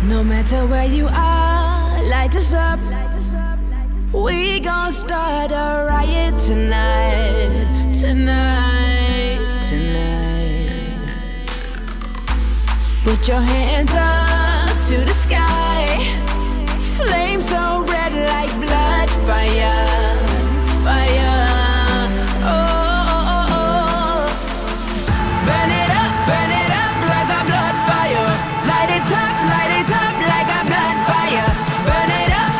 No matter where you are, light us up. We gon' start a riot tonight, tonight, tonight. Put your hands up to the sky. Flames so red like blood, fire, fire. Oh, burn it up like a blood fire. Light it up like a blood fire. Burn it up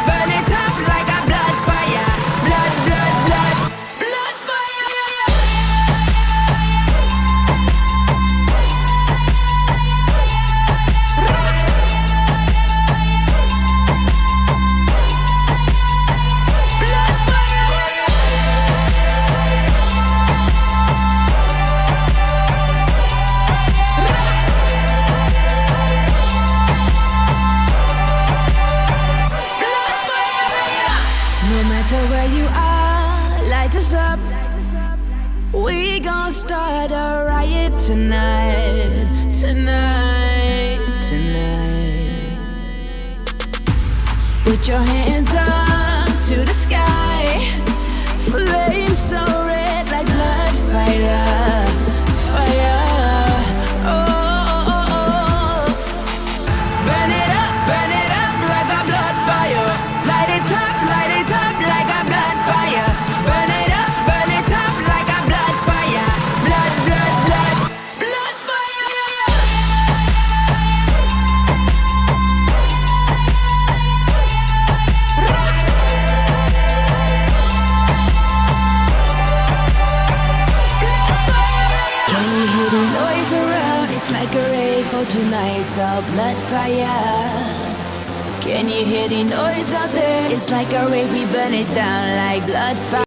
like a blood fire. Blood, blood, blood, blood fire. Blood fire. No matter where you are, light us up. We gon' start a riot tonight, tonight, tonight. Put your hands up to the sky. Flames so red like blood, fire, fire. Oh, burn it up like a blood fire. Light it up like a blood fire. Burn it up like a blood fire. Blood, blood, blood, blood fire. Can you hear the noise around? It's like a rave for tonight's all blood fire. Can you hear the noise out there? It's like a rave, we burn it down like blood fire.